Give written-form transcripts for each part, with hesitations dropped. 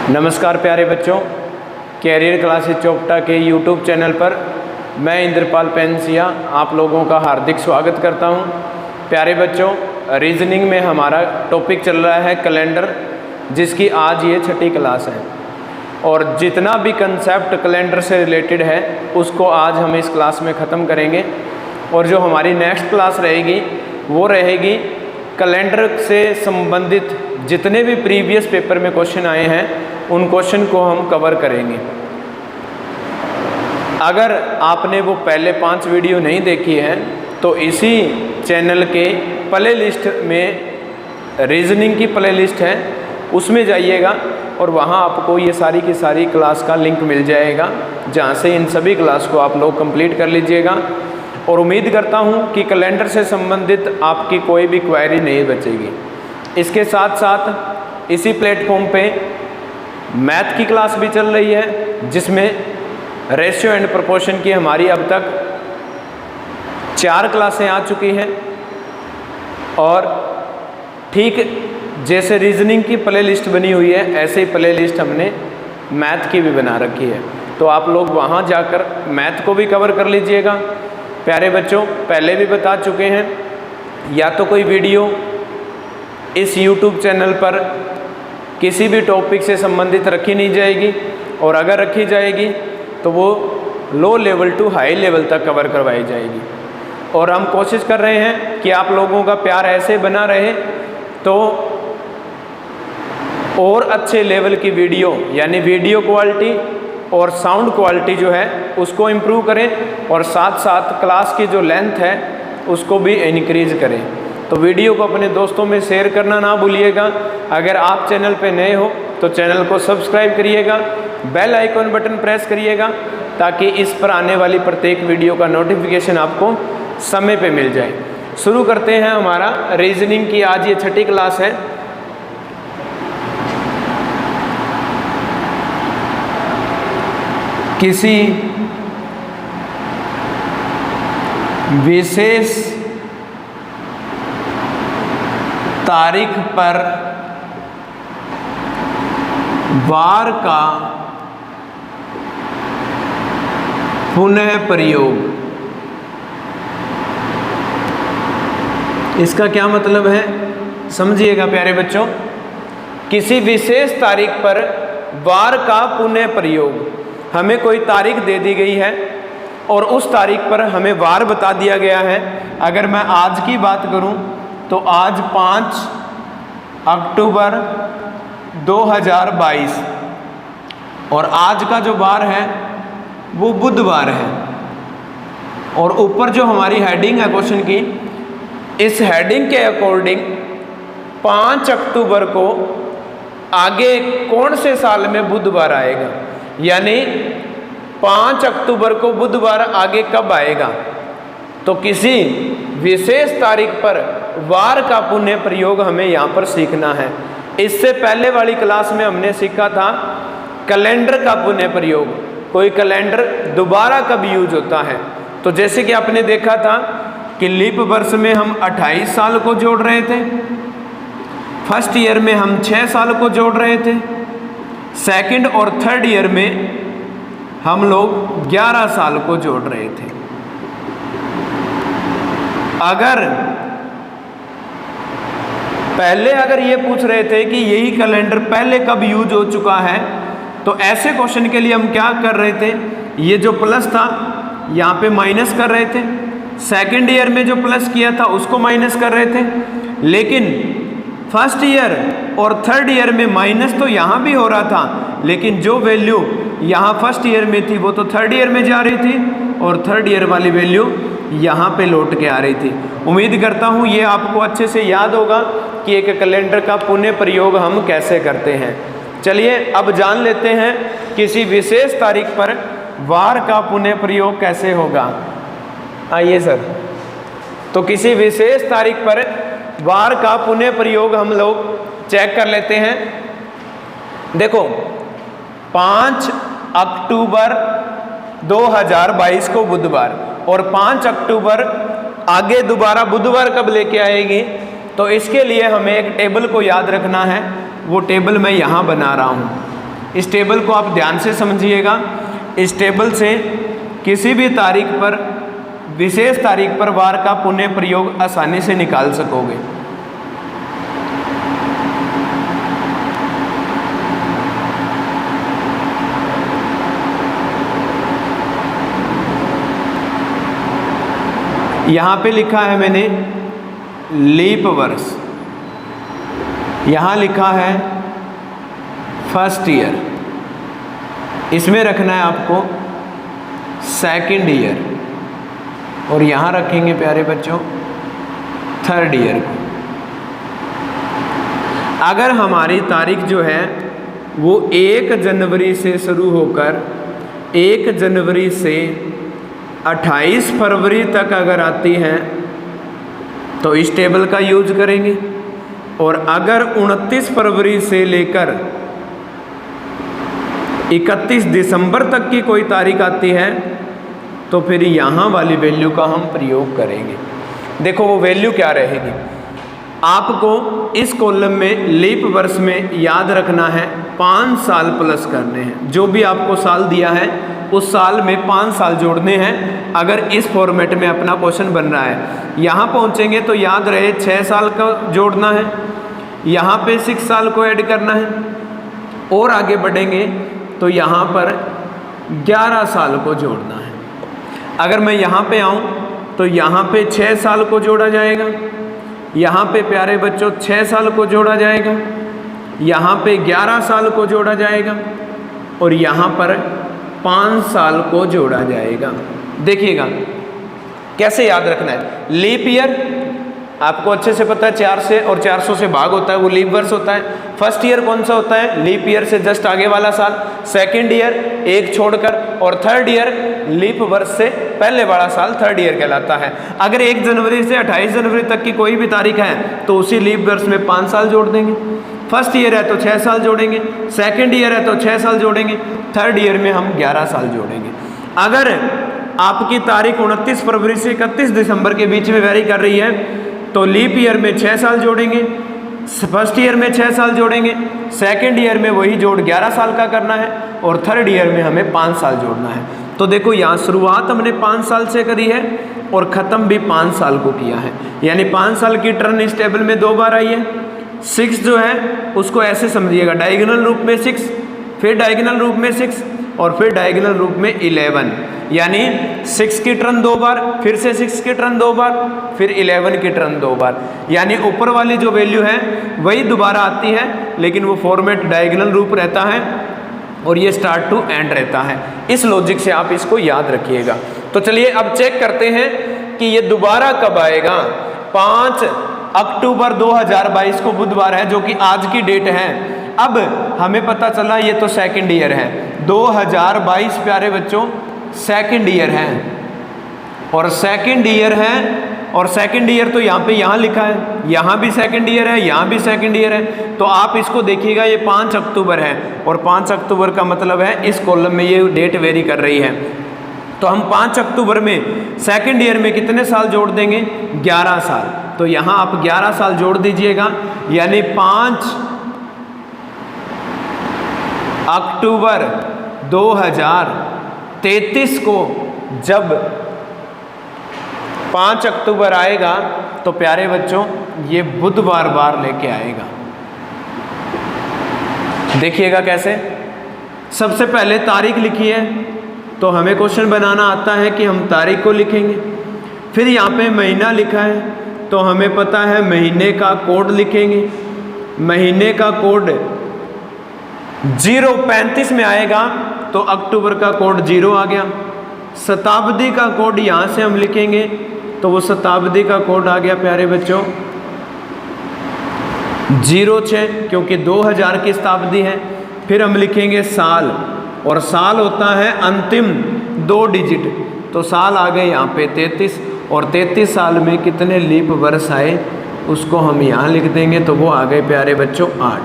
नमस्कार प्यारे बच्चों, कैरियर क्लासेस चोपटा के यूट्यूब चैनल पर मैं इंद्रपाल पेंसिया आप लोगों का हार्दिक स्वागत करता हूं। प्यारे बच्चों, रीजनिंग में हमारा टॉपिक चल रहा है कैलेंडर, जिसकी आज ये 6ठी क्लास है और जितना भी कंसेप्ट कैलेंडर से रिलेटेड है उसको आज हम इस क्लास में ख़त्म करेंगे। और जो हमारी नेक्स्ट क्लास रहेगी वो रहेगी कैलेंडर से संबंधित जितने भी प्रीवियस पेपर में क्वेश्चन आए हैं उन क्वेश्चन को हम कवर करेंगे। अगर आपने वो पहले 5 वीडियो नहीं देखी है तो इसी चैनल के प्ले लिस्ट में रीजनिंग की प्ले लिस्ट है, उसमें जाइएगा और वहाँ आपको ये सारी की सारी क्लास का लिंक मिल जाएगा, जहाँ से इन सभी क्लास को आप लोग कंप्लीट कर लीजिएगा। और उम्मीद करता हूँ कि कैलेंडर से संबंधित आपकी कोई भी क्वेरी नहीं बचेगी। इसके साथ साथ इसी प्लेटफॉर्म पे मैथ की क्लास भी चल रही है, जिसमें रेशियो एंड प्रोपोर्शन की हमारी अब तक 4 क्लासें आ चुकी हैं। और ठीक जैसे रीजनिंग की प्ले लिस्ट बनी हुई है ऐसे ही प्ले लिस्ट हमने मैथ की भी बना रखी है, तो आप लोग वहाँ जाकर मैथ को भी कवर कर लीजिएगा। प्यारे बच्चों, पहले भी बता चुके हैं, या तो कोई वीडियो इस YouTube चैनल पर किसी भी टॉपिक से संबंधित रखी नहीं जाएगी, और अगर रखी जाएगी तो वो low level to high level तक कवर करवाई जाएगी। और हम कोशिश कर रहे हैं कि आप लोगों का प्यार ऐसे बना रहे तो और अच्छे लेवल की वीडियो यानी वीडियो क्वालिटी और साउंड क्वालिटी जो है उसको इम्प्रूव करें, और साथ साथ क्लास की जो लेंथ है उसको भी इनक्रीज करें। तो वीडियो को अपने दोस्तों में शेयर करना ना भूलिएगा। अगर आप चैनल पे नए हो तो चैनल को सब्सक्राइब करिएगा, बेल आइकन बटन प्रेस करिएगा, ताकि इस पर आने वाली प्रत्येक वीडियो का नोटिफिकेशन आपको समय पे मिल जाए। शुरू करते हैं हमारा रीजनिंग की आज ये 6ठी क्लास है। किसी विशेष तारीख पर वार का पुनः प्रयोग, इसका क्या मतलब है समझिएगा प्यारे बच्चों। किसी विशेष तारीख पर वार का पुनः प्रयोग, हमें कोई तारीख दे दी गई है और उस तारीख पर हमें वार बता दिया गया है। अगर मैं आज की बात करूं तो आज 5 अक्टूबर 2022 और आज का जो वार है वो बुधवार है। और ऊपर जो हमारी हेडिंग है क्वेश्चन की, इस हेडिंग के अकॉर्डिंग 5 अक्टूबर को आगे कौन से साल में बुधवार आएगा, यानी 5 अक्टूबर को बुधवार आगे कब आएगा। तो किसी विशेष तारीख पर वार का पुनः प्रयोग हमें यहाँ पर सीखना है। इससे पहले वाली क्लास में हमने सीखा था कैलेंडर का पुनः प्रयोग, कोई कैलेंडर दोबारा कब यूज होता है। तो जैसे कि आपने देखा था कि लीप वर्ष में हम 28 साल को जोड़ रहे थे, फर्स्ट ईयर में हम 6 साल को जोड़ रहे थे, सेकंड और थर्ड ईयर में हम लोग 11 साल को जोड़ रहे थे। अगर ये पूछ रहे थे कि यही कैलेंडर पहले कब यूज हो चुका है, तो ऐसे क्वेश्चन के लिए हम क्या कर रहे थे, ये जो प्लस था यहाँ पे माइनस कर रहे थे, सेकंड ईयर में जो प्लस किया था उसको माइनस कर रहे थे। लेकिन फर्स्ट ईयर और थर्ड ईयर में माइनस तो यहाँ भी हो रहा था, लेकिन जो वैल्यू यहाँ फर्स्ट ईयर में थी वो तो थर्ड ईयर में जा रही थी, और थर्ड ईयर वाली वैल्यू यहाँ पे लौट के आ रही थी। उम्मीद करता हूँ ये आपको अच्छे से याद होगा कि एक कैलेंडर का पुनः प्रयोग हम कैसे करते हैं। चलिए अब जान लेते हैं किसी विशेष तारीख पर वार का पुनः प्रयोग कैसे होगा। आइए सर, तो किसी विशेष तारीख पर वार का पुनः प्रयोग हम लोग चेक कर लेते हैं। देखो 5 अक्टूबर 2022 को बुधवार, और 5 अक्टूबर आगे दोबारा बुधवार कब लेके आएगी, तो इसके लिए हमें एक टेबल को याद रखना है। वो टेबल मैं यहाँ बना रहा हूँ। इस टेबल को आप ध्यान से समझिएगा। इस टेबल से किसी भी तारीख पर, विशेष तारीख पर वार का पुनः प्रयोग आसानी से निकाल सकोगे। यहाँ पे लिखा है मैंने लीप वर्ष, यहाँ लिखा है फर्स्ट ईयर, इसमें रखना है आपको सेकंड ईयर, और यहाँ रखेंगे प्यारे बच्चों थर्ड ईयर को। अगर हमारी तारीख जो है वो 1 जनवरी से शुरू होकर 1 जनवरी से 28 फरवरी तक अगर आती है तो इस टेबल का यूज करेंगे, और अगर 29 फरवरी से लेकर 31 दिसंबर तक की कोई तारीख आती है तो फिर यहाँ वाली वैल्यू का हम प्रयोग करेंगे। देखो वो वैल्यू क्या रहेगी, आपको इस कॉलम में लीप वर्ष में याद रखना है 5 साल प्लस करने हैं। जो भी आपको साल दिया है उस साल में 5 साल जोड़ने हैं। अगर इस फॉर्मेट में अपना क्वेश्चन बन रहा है, यहाँ पहुँचेंगे तो याद रहे 6 साल का जोड़ना है, यहाँ पे 6 साल को ऐड करना है, और आगे बढ़ेंगे तो यहाँ पर 11 साल को जोड़ना है। अगर मैं यहाँ पे आऊँ तो यहाँ पे 6 साल को जोड़ा जाएगा, यहाँ पे प्यारे बच्चों 6 साल को जोड़ा जाएगा, यहाँ पे 11 साल को जोड़ा जाएगा, और यहाँ पर 5 साल को जोड़ा जाएगा। देखिएगा कैसे याद रखना है। लीप ईयर आपको अच्छे से पता है 4 से और 400 से भाग होता है, वो लीप वर्ष होता है। फर्स्ट ईयर कौन सा होता है, लीप ईयर से जस्ट आगे वाला साल। सेकंड ईयर एक छोड़कर, और थर्ड ईयर लीप वर्ष से पहले वाला साल थर्ड ईयर कहलाता है। अगर 1 जनवरी से 28 जनवरी तक की कोई भी तारीख है तो उसी लीप वर्ष में 5 साल जोड़ देंगे। फर्स्ट ईयर है तो 6 साल जोड़ेंगे, सेकेंड ईयर है तो 6 साल जोड़ेंगे, थर्ड ईयर में हम 11 साल जोड़ेंगे। अगर आपकी तारीख 29 फरवरी से 31 दिसंबर के बीच में वेरी कर रही है तो लीप ईयर में 6 साल जोड़ेंगे, फर्स्ट ईयर में 6 साल जोड़ेंगे, सेकंड ईयर में वही जोड़ 11 साल का करना है, और थर्ड ईयर में हमें 5 साल जोड़ना है। तो देखो यहाँ शुरुआत हमने 5 साल से करी है और ख़त्म भी 5 साल को किया है, यानी 5 साल की टर्न इस टेबल में 2 बार आई है। 6 जो है उसको ऐसे समझिएगा, डायगोनल रूप में 6, फिर डायगोनल रूप में 6, और फिर डायगोनल रूप में 11, यानी 6 की टर्न 2 बार, फिर से 6 की टर्न 2 बार, फिर 11 की टर्न 2 बार, यानी ऊपर वाली जो वैल्यू है वही दोबारा आती है, लेकिन वो फॉर्मेट डायगोनल रूप रहता है और ये स्टार्ट टू एंड रहता है। इस लॉजिक से आप इसको याद रखिएगा। तो चलिए अब चेक करते हैं कि ये दोबारा कब आएगा। 5 अक्टूबर 2022 को बुधवार है, जो कि आज की डेट है। अब हमें पता चला ये तो सेकंड ईयर है, 2022 प्यारे बच्चों सेकंड ईयर है, और सेकंड ईयर है, और सेकंड ईयर तो यहाँ पे यहाँ लिखा है, यहाँ भी सेकंड ईयर है, यहाँ भी सेकंड ईयर है। तो आप इसको देखिएगा ये 5 अक्टूबर है, और 5 अक्टूबर का मतलब है इस कॉलम में ये डेट वेरी कर रही है। तो हम 5 अक्टूबर में सेकंड ईयर में कितने साल जोड़ देंगे, 11 साल। तो यहाँ आप 11 साल जोड़ दीजिएगा, यानी 5 अक्टूबर 2033 को जब 5 अक्टूबर आएगा तो प्यारे बच्चों ये बुधवार बार लेके आएगा। देखिएगा कैसे। सबसे पहले तारीख लिखी है तो हमें क्वेश्चन बनाना आता है कि हम तारीख को लिखेंगे। फिर यहाँ पे महीना लिखा है तो हमें पता है महीने का कोड लिखेंगे। महीने का कोड 035 में आएगा तो अक्टूबर का कोड 0 आ गया। शताब्दी का कोड यहाँ से हम लिखेंगे तो वो शताब्दी का कोड आ गया प्यारे बच्चों 06, क्योंकि 2000 की शताब्दी है। फिर हम लिखेंगे साल, और साल होता है अंतिम 2 डिजिट, तो साल आ गए यहाँ पे 33, और 33 साल में कितने लीप वर्ष आए उसको हम यहाँ लिख देंगे, तो वो आ गए प्यारे बच्चों 8।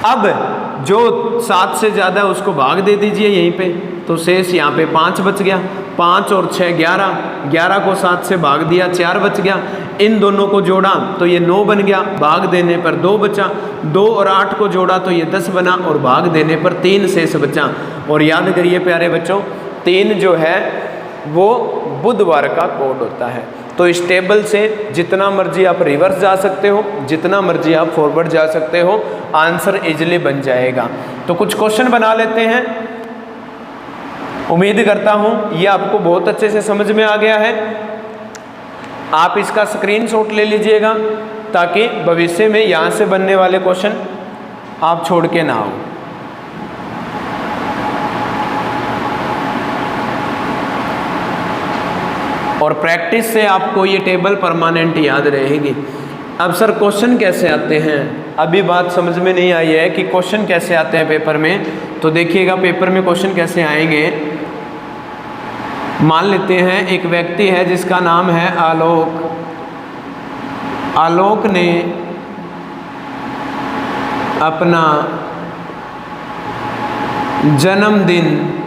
अब जो 7 से ज़्यादा उसको भाग दे दीजिए यहीं पे, तो शेष यहाँ पे 5 बच गया। 5 और 6 11, 11 को 7 से भाग दिया 4 बच गया। इन दोनों को जोड़ा तो ये 9 बन गया, भाग देने पर 2 बचा। 2 और 8 को जोड़ा तो ये 10 बना और भाग देने पर 3 शेष बचा। और याद करिए प्यारे बच्चों, 3 जो है वो बुधवार का कोड होता है। तो इस टेबल से जितना मर्जी आप रिवर्स जा सकते हो, जितना मर्जी आप फॉरवर्ड जा सकते हो, आंसर इजीली बन जाएगा। तो कुछ क्वेश्चन बना लेते हैं। उम्मीद करता हूं ये आपको बहुत अच्छे से समझ में आ गया है। आप इसका स्क्रीनशॉट ले लीजिएगा ताकि भविष्य में यहाँ से बनने वाले क्वेश्चन आप छोड़ के ना हो। और प्रैक्टिस से आपको ये टेबल परमानेंट याद रहेगी। अब सर क्वेश्चन कैसे आते हैं, अभी बात समझ में नहीं आई है कि क्वेश्चन कैसे आते हैं पेपर में। तो देखिएगा पेपर में क्वेश्चन कैसे आएंगे। मान लेते हैं एक व्यक्ति है जिसका नाम है आलोक। आलोक ने अपना जन्मदिन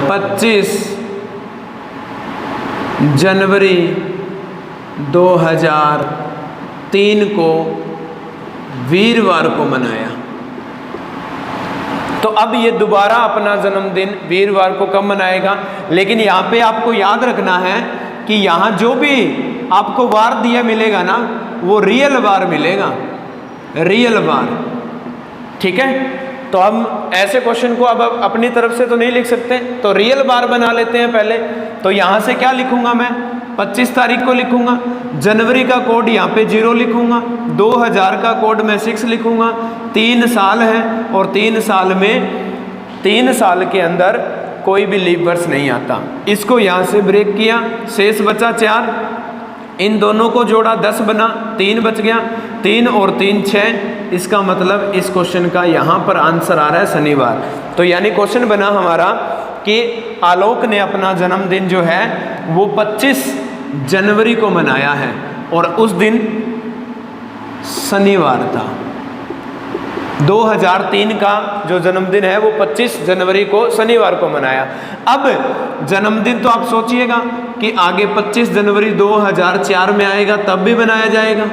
25 जनवरी 2003 को वीरवार को मनाया। तो अब ये दोबारा अपना जन्मदिन वीरवार को कब मनाएगा। लेकिन यहाँ पे आपको याद रखना है कि यहाँ जो भी आपको वार दिया मिलेगा ना, वो रियल वार मिलेगा, रियल वार। ठीक है, तो हम ऐसे क्वेश्चन को अब अपनी तरफ से तो नहीं लिख सकते, तो रियल बार बना लेते हैं पहले। तो यहाँ से क्या लिखूंगा मैं, 25 तारीख को लिखूंगा। जनवरी का कोड यहाँ पे 0 लिखूंगा। 2000 का कोड मैं 6 लिखूंगा। 3 साल है और 3 साल में 3 साल के अंदर कोई भी लीप वर्ष नहीं आता। इसको यहाँ से ब्रेक किया, शेष बचा 4। इन दोनों को जोड़ा 10 बना, 3 बच गया। 3 और 3 6। इसका मतलब इस क्वेश्चन का यहाँ पर आंसर आ रहा है शनिवार। तो यानी क्वेश्चन बना हमारा कि आलोक ने अपना जन्मदिन जो है वो 25 जनवरी को मनाया है और उस दिन शनिवार था। 2003 का जो जन्मदिन है वो 25 जनवरी को शनिवार को मनाया। अब जन्मदिन तो आप सोचिएगा कि आगे 25 जनवरी 2004 में आएगा तब भी बनाया जाएगा,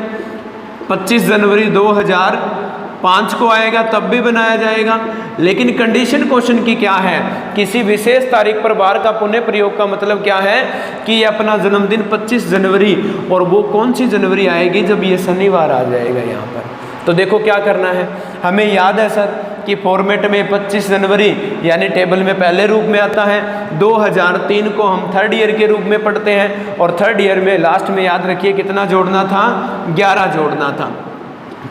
25 जनवरी 2005 को आएगा तब भी बनाया जाएगा। लेकिन कंडीशन क्वेश्चन की क्या है, किसी विशेष तारीख पर बार का पुनः प्रयोग का मतलब क्या है कि ये अपना जन्मदिन 25 जनवरी, और वो कौन सी जनवरी आएगी जब ये शनिवार आ जाएगा यहाँ पर। तो देखो क्या करना है, हमें याद है सर कि फॉर्मेट में 25 जनवरी यानी टेबल में पहले रूप में आता है। 2003 को हम 3rd ईयर के रूप में पढ़ते हैं और 3rd ईयर में लास्ट में याद रखिए कितना जोड़ना था, 11 जोड़ना था।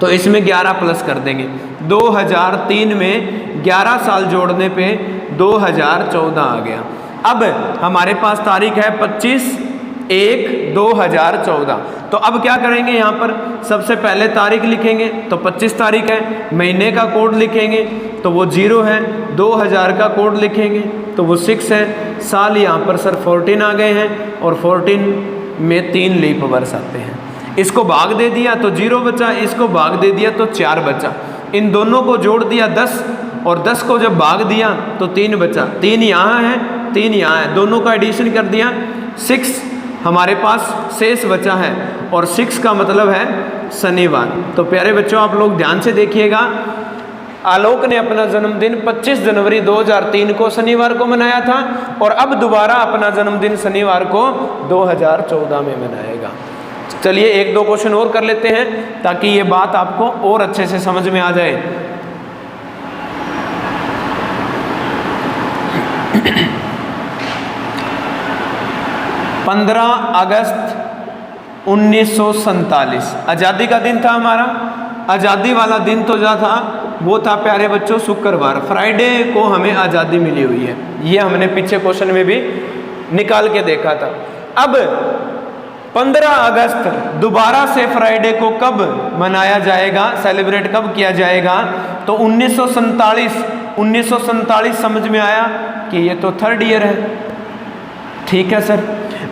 तो इसमें 11 प्लस कर देंगे। 2003 में 11 साल जोड़ने पे 2014 आ गया। अब हमारे पास तारीख है 25/1/2014। तो अब क्या करेंगे, यहाँ पर सबसे पहले तारीख लिखेंगे तो 25 तारीख है। महीने का कोड लिखेंगे तो वो 0 है। 2000 का कोड लिखेंगे तो वो 6 है। साल यहाँ पर सर 14 आ गए हैं और 14 में 3 लीप वर्ष आते हैं। इसको भाग दे दिया तो 0 बचा, इसको भाग दे दिया तो 4 बचा। इन दोनों को जोड़ दिया 10 और 10 को जब भाग दिया तो 3 बचा। 3 यहाँ है, 3 यहाँ है, दोनों का एडिशन कर दिया, 6 हमारे पास शेष बचा है और 6 का मतलब है शनिवार। तो प्यारे बच्चों आप लोग ध्यान से देखिएगा, आलोक ने अपना जन्मदिन 25 जनवरी 2003 को शनिवार को मनाया था और अब दोबारा अपना जन्मदिन शनिवार को 2014 में मनाएगा। चलिए 1-2 क्वेश्चन और कर लेते हैं ताकि ये बात आपको और अच्छे से समझ में आ जाए। पंद्रह अगस्त 1947 आज़ादी का दिन था हमारा। आज़ादी वाला दिन तो जो था वो था प्यारे बच्चों शुक्रवार, फ्राइडे को हमें आज़ादी मिली हुई है। ये हमने पीछे क्वेश्चन में भी निकाल के देखा था। अब 15 अगस्त दोबारा से फ्राइडे को कब मनाया जाएगा, सेलिब्रेट कब किया जाएगा, तो 1947 समझ में आया कि ये तो 3rd ईयर है। ठीक है सर,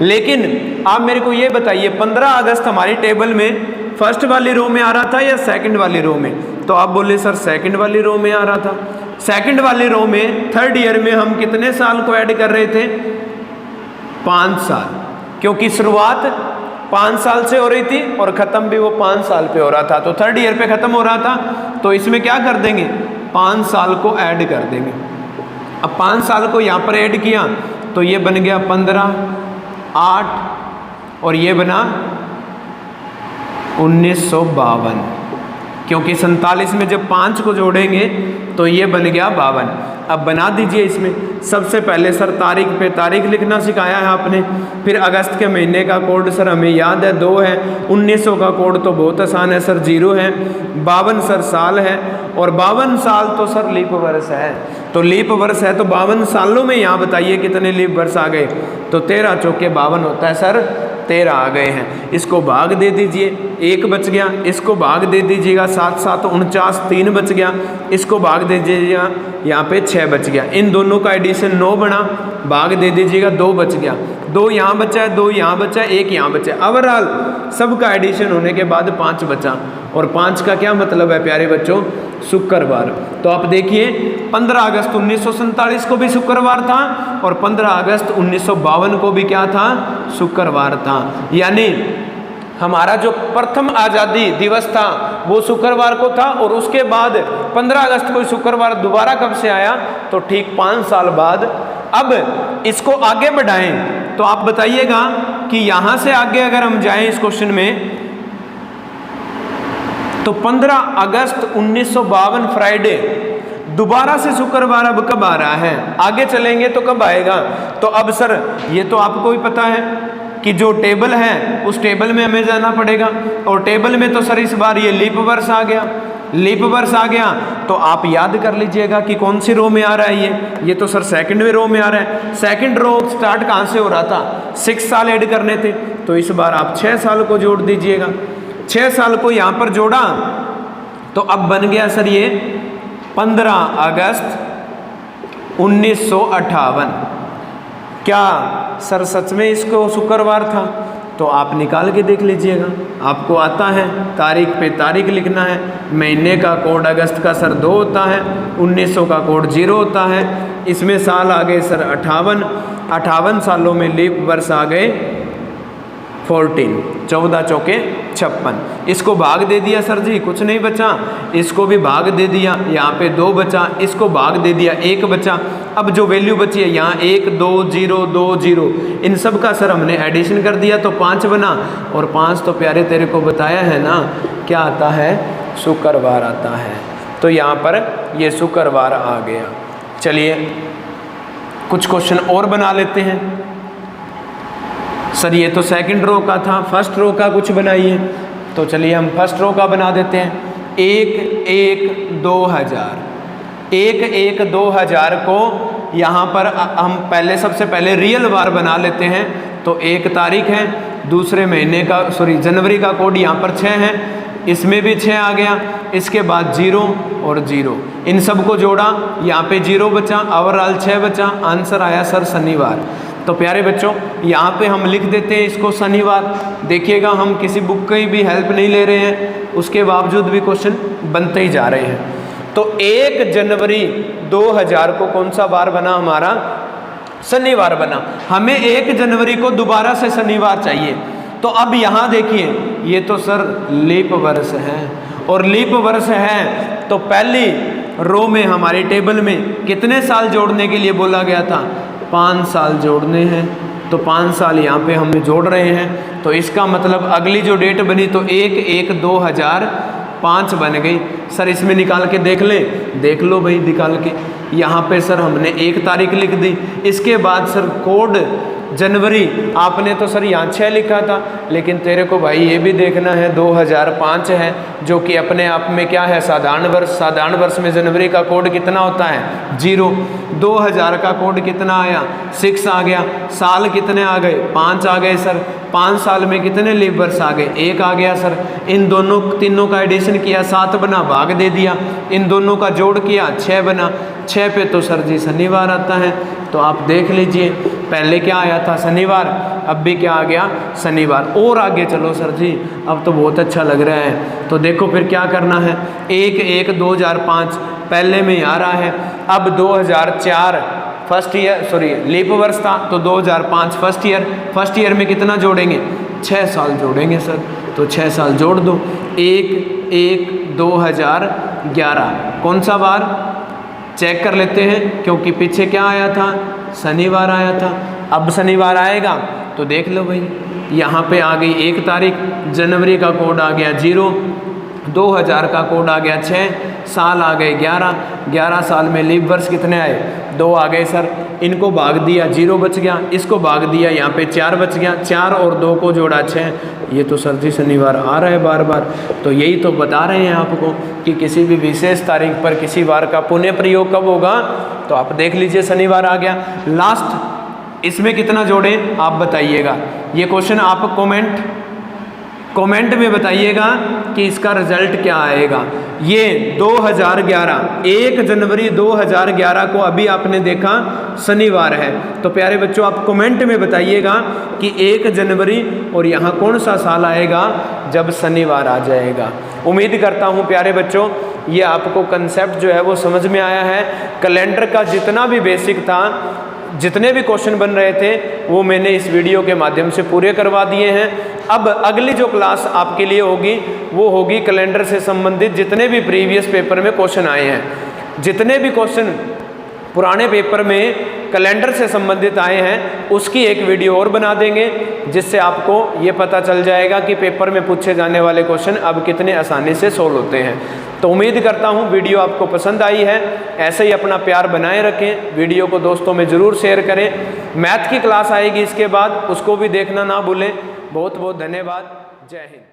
लेकिन आप मेरे को ये बताइए 15 अगस्त हमारी टेबल में फर्स्ट वाली रो में आ रहा था या सेकंड वाली रो में? तो आप बोले सर सेकंड वाली रो में आ रहा था। सेकंड वाली रो में थर्ड ईयर में हम कितने साल को ऐड कर रहे थे? 5 साल, क्योंकि शुरुआत 5 साल से हो रही थी और ख़त्म भी वो 5 साल पे हो रहा था, तो थर्ड ईयर पे ख़त्म हो रहा था। तो इसमें क्या कर देंगे? 5 साल को ऐड कर देंगे। अब 5 साल को यहाँ पर ऐड किया तो ये बन गया 15, 8 और ये बना 1952, क्योंकि 47 में जब 5 को जोड़ेंगे तो ये बन गया 52। अब बना दीजिए इसमें। सबसे पहले सर तारीख पे तारीख लिखना सिखाया है आपने, फिर अगस्त के महीने का कोड सर हमें याद है 2 है, 1900 का कोड तो बहुत आसान है सर 0 है, 52 सर साल है और 52 साल तो सर लीप वर्ष है। तो लीप वर्ष है तो 52 सालों में यहाँ बताइए कितने लीप वर्ष आ गए? तो 13 चौके 52 होता है सर, 13 आ गए हैं। इसको भाग दे दीजिए, 1 बच गया, इसको भाग दे दीजिएगा, 7 7 49, 3 बच गया, इसको भाग दे दीजिएगा, यहाँ पे 6 बच गया। इन दोनों का एडिशन 9 बना, भाग दे दीजिएगा, 2 बच गया, 2 यहाँ बचा है, 2 यहाँ बचा है, 1 यहाँ बचा है। ओवरऑल सबका एडिशन होने के बाद 5 बचा, और 5 का क्या मतलब है प्यारे बच्चों? शुक्रवार। तो आप देखिए 15 अगस्त 1947 को भी शुक्रवार था और 15 अगस्त 1952 को भी क्या था? शुक्रवार था। यानी हमारा जो प्रथम आज़ादी दिवस था वो शुक्रवार को था, और उसके बाद 15 अगस्त को शुक्रवार दोबारा कब से आया? तो ठीक 5 साल बाद। अब इसको आगे बढ़ाएं तो आप बताइएगा कि यहाँ से आगे अगर हम जाएं इस क्वेश्चन में, तो 15 अगस्त 1952 फ्राइडे दोबारा से शुक्रवार अब कब आ रहा है? आगे चलेंगे तो कब आएगा? तो अब सर ये तो आपको भी पता है कि जो टेबल है उस टेबल में हमें जाना पड़ेगा, और टेबल में तो सर इस बार ये लीप वर्ष आ गया, लीप वर्ष आ गया। तो आप याद कर लीजिएगा कि कौन सी रो में आ रहा है ये तो सर सेकंड रो में आ रहा है। सेकंड रो स्टार्ट कहाँ से हो रहा था? 6 साल ऐड करने थे, तो इस बार आप 6 साल को जोड़ दीजिएगा। 6 साल को यहाँ पर जोड़ा तो अब बन गया सर ये 15 अगस्त 1958। क्या सर सच में इसको शुक्रवार था? तो आप निकाल के देख लीजिएगा, आपको आता है। तारीख पे तारीख लिखना है, महीने का कोड अगस्त का सर 2 होता है, 1900 का कोड 0 होता है, इसमें साल आ गए सर 58, 58 सालों में लीप वर्ष आ गए 14, 14 चौके 56। इसको भाग दे दिया सर जी, कुछ नहीं बचा, इसको भी भाग दे दिया, यहाँ पे 2 बचा, इसको भाग दे दिया, 1 बचा। अब जो वैल्यू बची है यहाँ 1 2 0 2 0, इन सब का सर हमने एडिशन कर दिया तो 5 बना, और 5 तो प्यारे तेरे को बताया है ना क्या आता है? शुक्रवार आता है। तो यहाँ पर ये शुक्रवार आ गया। चलिए कुछ क्वेश्चन और बना लेते हैं। सर ये तो सेकंड रो का था, फर्स्ट रो का कुछ बनाइए। तो चलिए हम फर्स्ट रो का बना देते हैं। 1 1 2000, 1 1 2000 को यहाँ पर हम पहले सबसे पहले रियल बार बना लेते हैं। तो 1 तारीख है, दूसरे महीने का जनवरी का कोड यहाँ पर 6 है, इसमें भी 6 आ गया, इसके बाद 0 और 0, इन सब को जोड़ा, यहाँ पे 0 बचा, ओवरऑल 6 बचा, आंसर आया सर शनिवार। तो प्यारे बच्चों यहाँ पे हम लिख देते हैं इसको शनिवार। देखिएगा हम किसी बुक की भी हेल्प नहीं ले रहे हैं, उसके बावजूद भी क्वेश्चन बनते ही जा रहे हैं। तो 1 जनवरी 2000 को कौन सा बार बना? हमारा शनिवार बना। हमें 1 जनवरी को दोबारा से शनिवार चाहिए। तो अब यहाँ देखिए ये तो सर लीप वर्ष है, और लीप वर्ष है तो पहली रो में हमारी टेबल में कितने साल जोड़ने के लिए बोला गया था? 5 साल जोड़ने हैं। तो 5 साल यहाँ पे हम जोड़ रहे हैं। तो इसका मतलब अगली जो डेट बनी तो 1 1 2005 बन गई। सर इसमें निकाल के देख लें, देख लो भाई निकाल के। यहाँ पे सर हमने 1 तारीख लिख दी, इसके बाद सर कोड जनवरी, आपने तो सर यहाँ 6 लिखा था, लेकिन तेरे को भाई ये भी देखना है 2005 है, जो कि अपने आप में क्या है? साधारण वर्ष। साधारण वर्ष में जनवरी का कोड कितना होता है? 0। 2000 का कोड कितना आया? 6 आ गया। साल कितने आ गए? 5 आ गए सर। 5 साल में कितने लीप वर्ष आ गए? 1 आ गया सर। इन दोनों तीनों का एडिशन किया, 7 बना, भाग दे दिया, इन दोनों का जोड़ किया, 6 बना। 6 पे तो सर जी शनिवार आता है। तो आप देख लीजिए पहले क्या आया था शनिवार, अब भी क्या आ गया शनिवार। और आगे चलो सर जी, अब तो बहुत अच्छा लग रहा है। तो देखो फिर क्या करना है, 1/1/2005 पहले में आ रहा है। अब 2004 फर्स्ट ईयर, सॉरी लीप वर्ष था, तो 2005 फर्स्ट ईयर में कितना जोड़ेंगे, 6 साल जोड़ेंगे सर। तो 6 साल जोड़ दो, 1/1/2011 कौन सा बार चेक कर लेते हैं, क्योंकि पीछे क्या आया था, शनिवार आया था। अब शनिवार आएगा तो देख लो भाई, यहाँ पे आ गई 1 तारीख, जनवरी का कोड आ गया 0, 2000 का कोड आ गया 6, साल आ गए 11 साल में लीप वर्ष कितने आए, 2 आ गए सर। इनको भाग दिया 0 बच गया, इसको भाग दिया यहाँ पे 4 बच गया, 4 और 2 को जोड़ा 6। ये तो सर जी शनिवार आ रहा है बार बार। तो यही तो बता रहे हैं आपको कि किसी भी विशेष तारीख पर किसी वार का पुनः प्रयोग कब होगा, तो आप देख लीजिए शनिवार आ गया। लास्ट इसमें कितना जोड़ें आप बताइएगा, ये क्वेश्चन आप कमेंट में बताइएगा कि इसका रिजल्ट क्या आएगा। ये 2011 1 जनवरी 2011 को अभी आपने देखा शनिवार है। तो प्यारे बच्चों आप कमेंट में बताइएगा कि 1 जनवरी और यहाँ कौन सा साल आएगा जब शनिवार आ जाएगा। उम्मीद करता हूँ प्यारे बच्चों ये आपको कंसेप्ट जो है वो समझ में आया है। कैलेंडर का जितना भी बेसिक था, जितने भी क्वेश्चन बन रहे थे वो मैंने इस वीडियो के माध्यम से पूरे करवा दिए हैं। अब अगली जो क्लास आपके लिए होगी वो होगी कैलेंडर से संबंधित जितने भी प्रीवियस पेपर में क्वेश्चन आए हैं, जितने भी क्वेश्चन पुराने पेपर में कैलेंडर से संबंधित आए हैं उसकी एक वीडियो और बना देंगे, जिससे आपको ये पता चल जाएगा कि पेपर में पूछे जाने वाले क्वेश्चन अब कितने आसानी से सोल्व होते हैं। तो उम्मीद करता हूँ वीडियो आपको पसंद आई है। ऐसे ही अपना प्यार बनाए रखें, वीडियो को दोस्तों में ज़रूर शेयर करें। मैथ की क्लास आएगी इसके बाद, उसको भी देखना ना भूलें। बहुत बहुत धन्यवाद। जय हिंद।